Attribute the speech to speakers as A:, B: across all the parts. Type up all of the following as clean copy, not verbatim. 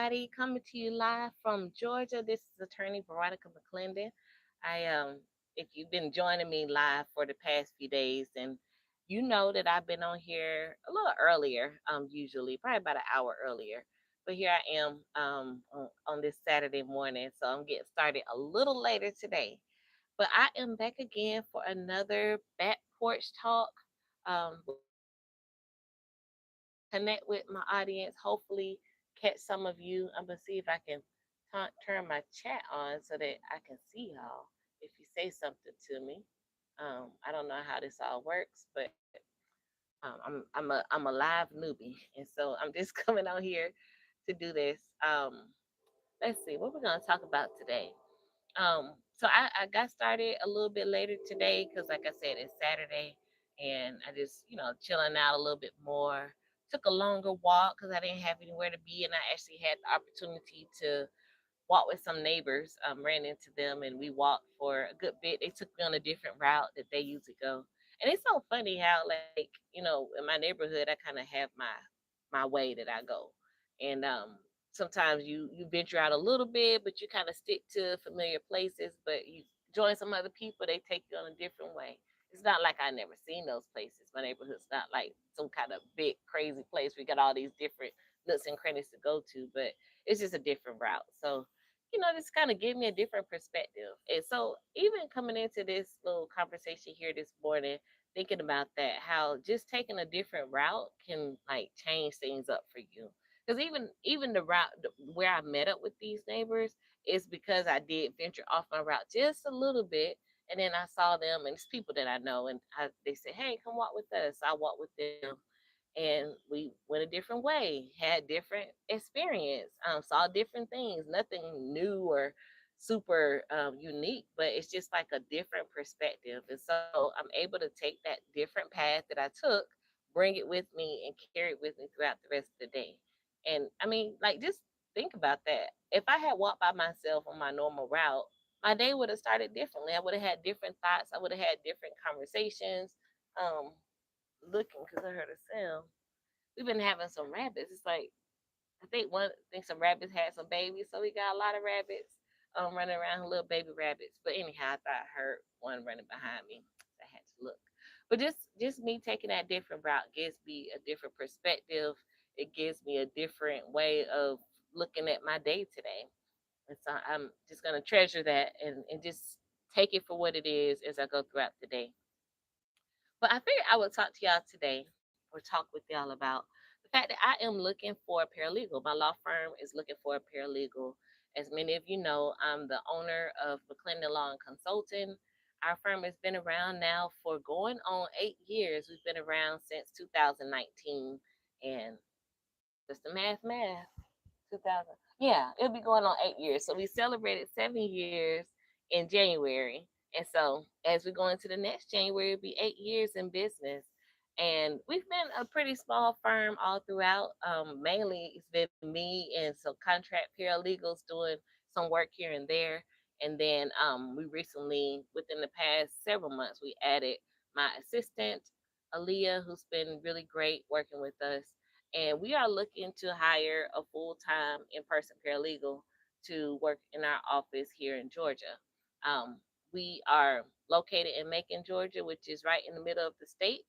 A: everybody. Coming to you live from Georgia. This is attorney Veronica McClendon. If you've been joining me live for the past few days, and you know that I've been on here a little earlier, usually probably about an hour earlier. But here I am on this Saturday morning, so I'm getting started a little later today. But I am back again for another back porch talk with connect with my audience. Hopefully, catch some of you. I'm gonna see if I can turn my chat on so that I can see y'all if you say something to me. I don't know how this all works, but I'm a live newbie, and so I'm just coming on here to do this. Let's see what we're gonna talk about today. So I got started a little bit later today because, like I said, it's Saturday, and I just chilling out a little bit more. Took a longer walk because I didn't have anywhere to be, and I actually had the opportunity to walked with some neighbors, ran into them, and we walked for a good bit. They took me on a different route that they usually go. And it's so funny how, like, in my neighborhood, I kind of have my way that I go. And sometimes you venture out a little bit, but you kind of stick to familiar places. But you join some other people, they take you on a different way. It's not like I never seen those places. My neighborhood's not like some kind of big crazy place. We got all these different nooks and crannies to go to, but it's just a different route. So this kind of gave me a different perspective. And so, even coming into this little conversation here this morning, thinking about that, how just taking a different route can like change things up for you. Because even the route where I met up with these neighbors is because I did venture off my route just a little bit, and then I saw them, and it's people that I know, and they said, "Hey, come walk with us." I walked with them, and we went a different way, had different experience, saw different things, nothing new or super unique, but it's just like a different perspective. And so I'm able to take that different path that I took, bring it with me, and carry it with me throughout the rest of the day. And I mean, like, just think about that. If I had walked by myself on my normal route, my day would have started differently. I would have had different thoughts. I would have had different conversations. Um, Looking because I heard a sound. We've been having some rabbits. It's like I think some rabbits had some babies, so we got a lot of rabbits running around, little baby rabbits. But anyhow, I thought I heard one running behind me. So I had to look. But just me taking that different route gives me a different perspective. It gives me a different way of looking at my day today. And so I'm just gonna treasure that and just take it for what it is as I go throughout the day. But I figured I would talk to y'all today or talk with y'all about the fact that I am looking for a paralegal. My law firm is looking for a paralegal. As many of you know, I'm the owner of McClendon Law and Consulting. Our firm has been around now for going on 8 years. We've been around since 2019. And just the math, 2000. Yeah, it'll be going on 8 years. So we celebrated 7 years in January. And so as we go into the next January, it'll be 8 years in business. And we've been a pretty small firm all throughout. Mainly it's been me and some contract paralegals doing some work here and there. And then we recently, within the past several months, we added my assistant, Aaliyah, who's been really great working with us, and we are looking to hire a full-time in-person paralegal to work in our office here in Georgia. We are located in Macon, Georgia, which is right in the middle of the state,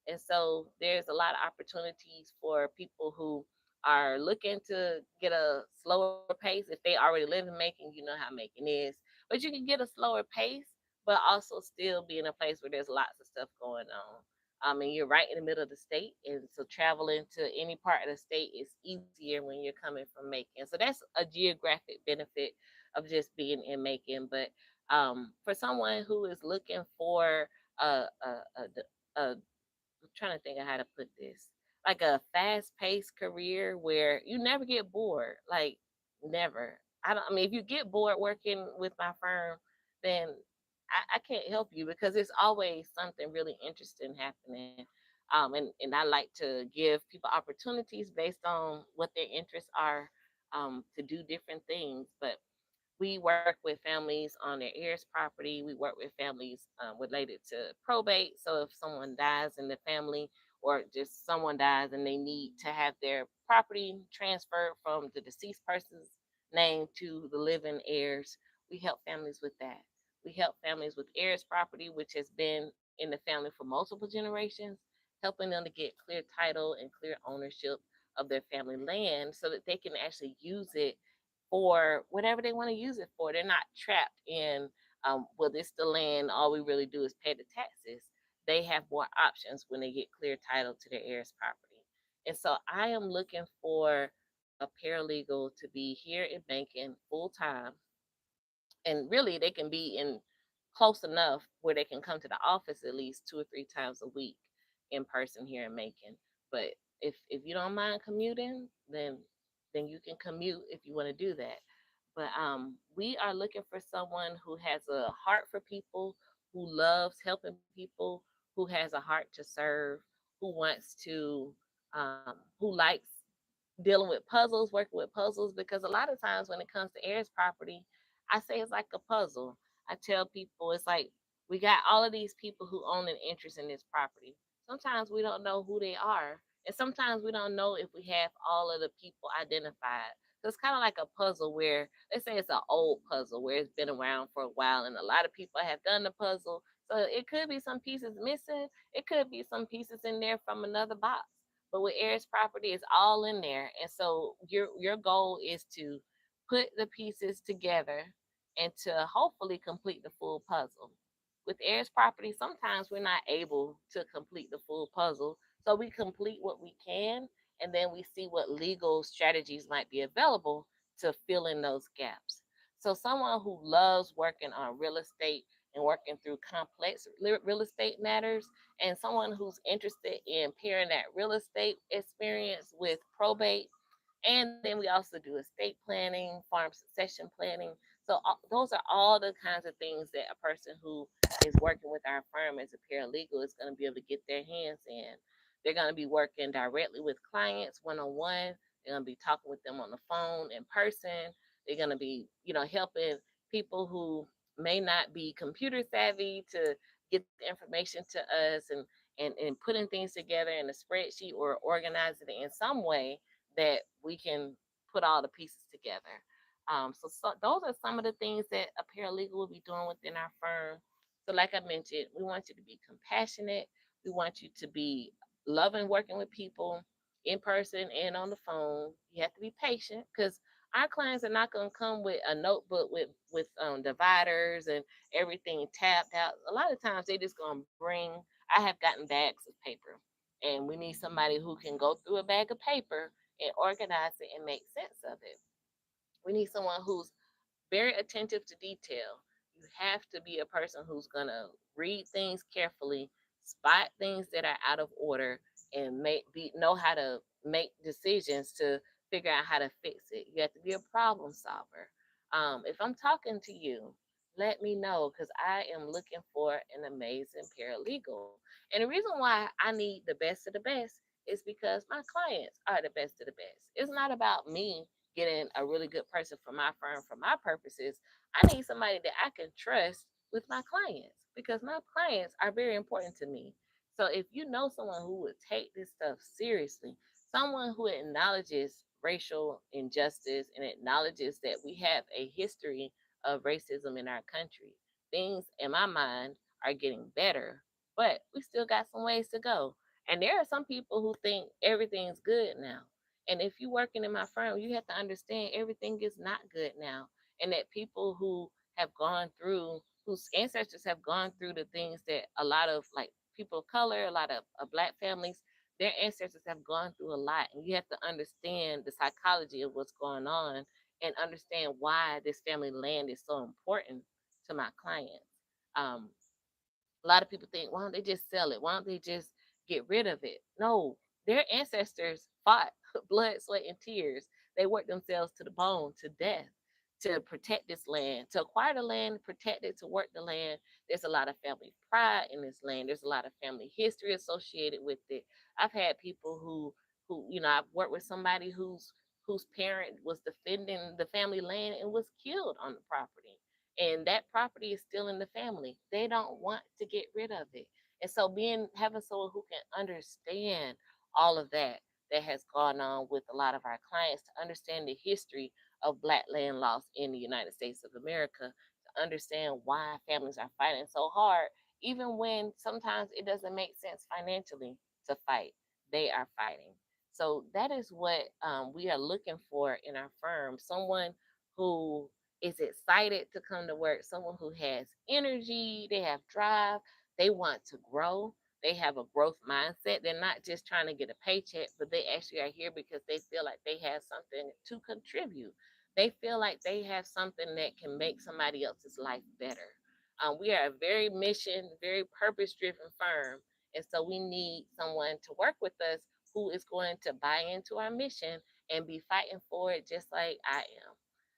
A: and so there's a lot of opportunities for people who are looking to get a slower pace. If they already live in Macon, you know how Macon is, but you can get a slower pace, but also still be in a place where there's lots of stuff going on. And you're right in the middle of the state, and so traveling to any part of the state is easier when you're coming from Macon. So that's a geographic benefit of just being in Macon. But for someone who is looking for I'm trying to think of how to put this, like a fast-paced career where you never get bored, like never. I don't. I mean, if you get bored working with my firm, then I can't help you because it's always something really interesting happening. And I like to give people opportunities based on what their interests are, to do different things. But we work with families on their heirs property. We work with families related to probate. So if someone dies in the family, or just someone dies and they need to have their property transferred from the deceased person's name to the living heirs. We help families with that. We help families with heirs property, which has been in the family for multiple generations, helping them to get clear title and clear ownership of their family land so that they can actually use it for whatever they want to use it for. They're not trapped in, well, this the land. All we really do is pay the taxes. They have more options when they get clear title to their heirs property. And so I am looking for a paralegal to be here in Macon full time, and really they can be in close enough where they can come to the office at least 2 or 3 times a week in person here in Macon. But if you don't mind commuting, then you can commute if you want to do that. But we are looking for someone who has a heart for people, who loves helping people, who has a heart to serve, who wants to, who likes dealing with puzzles, working with puzzles, because a lot of times when it comes to heirs property, I say it's like a puzzle. I tell people it's like we got all of these people who own an interest in this property. Sometimes we don't know who they are, and sometimes we don't know if we have all of the people identified. So it's kind of like a puzzle where, let's say it's an old puzzle where it's been around for a while and a lot of people have done the puzzle. So it could be some pieces missing. It could be some pieces in there from another box. But with heirs property, it's all in there. And so your goal is to put the pieces together and to hopefully complete the full puzzle. With heirs property, sometimes we're not able to complete the full puzzle. So we complete what we can, and then we see what legal strategies might be available to fill in those gaps. So someone who loves working on real estate and working through complex real estate matters, and someone who's interested in pairing that real estate experience with probate. And then we also do estate planning, farm succession planning. So those are all the kinds of things that a person who is working with our firm as a paralegal is going to be able to get their hands in. They're going to be working directly with clients one on one. They're going to be talking with them on the phone, in person. They're going to be, helping people who may not be computer savvy to get the information to us, and putting things together in a spreadsheet or organizing it in some way that we can put all the pieces together. So those are some of the things that a paralegal will be doing within our firm. So, like I mentioned, we want you to be compassionate. We want you to be loving working with people in person and on the phone. You have to be patient because our clients are not going to come with a notebook with dividers and everything tapped out. A lot of times they just going to bring. I have gotten bags of paper, and we need somebody who can go through a bag of paper and organize it and make sense of it. We need someone who's very attentive to detail. You have to be a person who's going to read things carefully, spot things that are out of order, and know how to make decisions to figure out how to fix it. You have to be a problem solver. If I'm talking to you, let me know because I am looking for an amazing paralegal. And the reason why I need the best of the best is because my clients are the best of the best. It's not about me getting a really good person for my firm for my purposes. I need somebody that I can trust with my clients because my clients are very important to me. So if you know someone who would take this stuff seriously, someone who acknowledges racial injustice and acknowledges that we have a history of racism in our country, things in my mind are getting better, but we still got some ways to go. And there are some people who think everything's good now. And if you're working in my firm, you have to understand everything is not good now. And that people who have gone through, whose ancestors have gone through the things that a lot of like people of color, a lot of black families, their ancestors have gone through a lot. And you have to understand the psychology of what's going on and understand why this family land is so important to my clients. Um, a lot of people think, why don't they just sell it? Why don't they just get rid of it? No, their ancestors fought blood, sweat, and tears. They worked themselves to the bone, to death, to protect this land, to acquire the land, protect it, to work the land. There's a lot of family pride in this land. There's a lot of family history associated with it. I've had people who I've worked with somebody whose parent was defending the family land and was killed on the property, and that property is still in the family. They don't want to get rid of it. And so having someone who can understand all of that has gone on with a lot of our clients, to understand the history of Black land loss in the United States of America, to understand why families are fighting so hard, even when sometimes it doesn't make sense financially to fight. They are fighting. So that is what we are looking for in our firm: someone who is excited to come to work, someone who has energy, they have drive, they want to grow, they have a growth mindset. They're not just trying to get a paycheck, but they actually are here because they feel like they have something to contribute. They feel like they have something that can make somebody else's life better. We are a very mission, very purpose driven firm. And so we need someone to work with us who is going to buy into our mission and be fighting for it just like I am.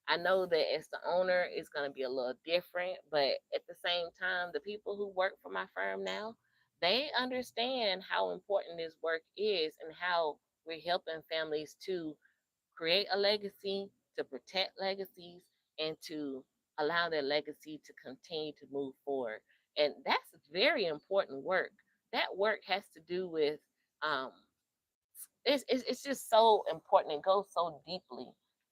A: I know that as the owner, it's going to be a little different, but at the same time, the people who work for my firm now, they understand how important this work is and how we're helping families to create a legacy, to protect legacies, and to allow their legacy to continue to move forward. And that's very important work. That work has to do with um, it's just so important. It goes so deeply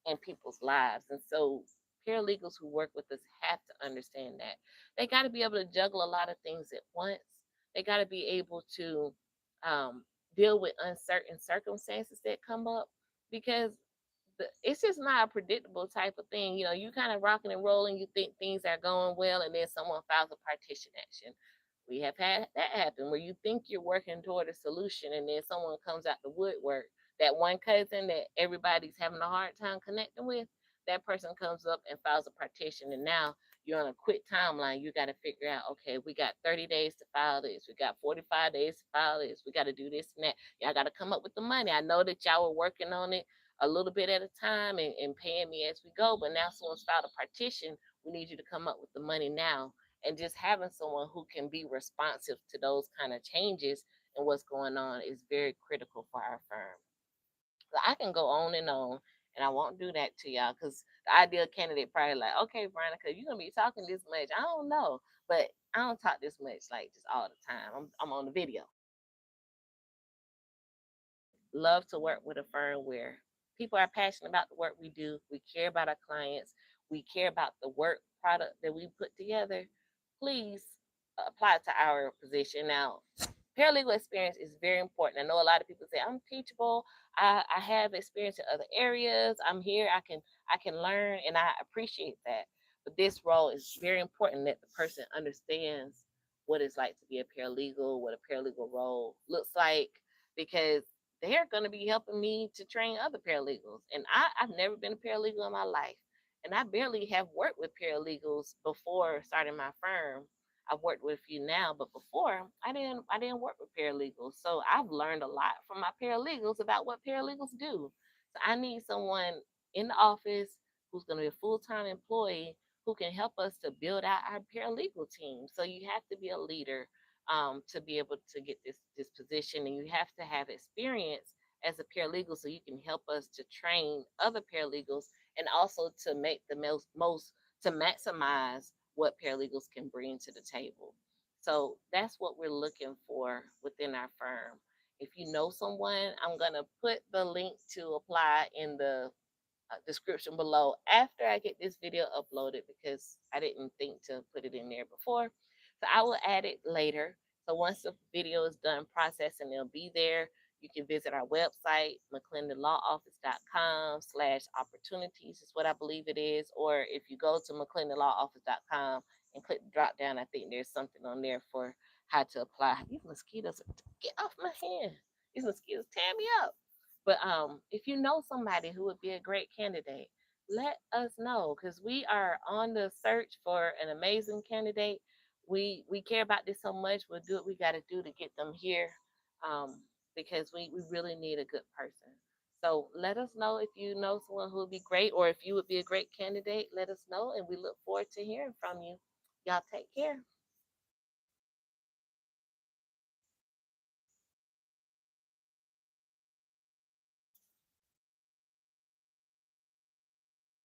A: in people's lives. And so paralegals who work with us have to understand that. They got to be able to juggle a lot of things at once. They got to be able to um, deal with uncertain circumstances that come up, because it's just not a predictable type of thing. You know, you kind of rocking and rolling, you think things are going well, and then someone files a partition action. We have had that happen where you think you're working toward a solution, and then someone comes out the woodwork. That one cousin that everybody's having a hard time connecting with, that person comes up and files a partition, and now you're on a quick timeline. You got to figure out, okay, we got 30 days to file this. We got 45 days to file this. We got to do this and that. Y'all got to come up with the money. I know that y'all were working on it a little bit at a time and paying me as we go, but now someone's filed a partition. We need you to come up with the money now. And just having someone who can be responsive to those kind of changes and what's going on is very critical for our firm. So I can go on, and I won't do that to y'all, because the ideal candidate probably like, okay, Veronica, you're gonna be talking this much. I don't know, but I don't talk this much like just all the time. I'm on the video. Love to work with a firm where people are passionate about the work we do. We care about our clients. We care about the work product that we put together. Please apply to our position. Now, paralegal experience is very important. I know a lot of people say I'm teachable. I have experience in other areas. I'm here. I can learn, and I appreciate that. But this role is very important that the person understands what it's like to be a paralegal, what a paralegal role looks like, because they're going to be helping me to train other paralegals. And I've never been a paralegal in my life. And I barely have worked with paralegals before starting my firm. I've worked with a few now, but before I didn't work with paralegals. So I've learned a lot from my paralegals about what paralegals do. So I need someone in the office who's going to be a full-time employee who can help us to build out our paralegal team. So you have to be a leader to be able to get this position, and you have to have experience as a paralegal so you can help us to train other paralegals, and also to make the most to maximize what paralegals can bring to the table. So that's what we're looking for within our firm. If you know someone, I'm going to put the link to apply in the description below after I get this video uploaded, because I didn't think to put it in there before. So I will add it later. So once the video is done processing, it'll be there. You can visit our website, mcclendonlawoffice.com/opportunities is what I believe it is. Or if you go to mcclendonlawoffice.com and click the drop down, I think there's something on there for how to apply. These mosquitoes, get off my hand. These mosquitoes tear me up. But if you know somebody who would be a great candidate, let us know, because we are on the search for an amazing candidate. We care about this so much. We'll do what we got to do to get them here, because we really need a good person. So let us know if you know someone who would be great, or if you would be a great candidate. Let us know, and we look forward to hearing from you. Y'all take care.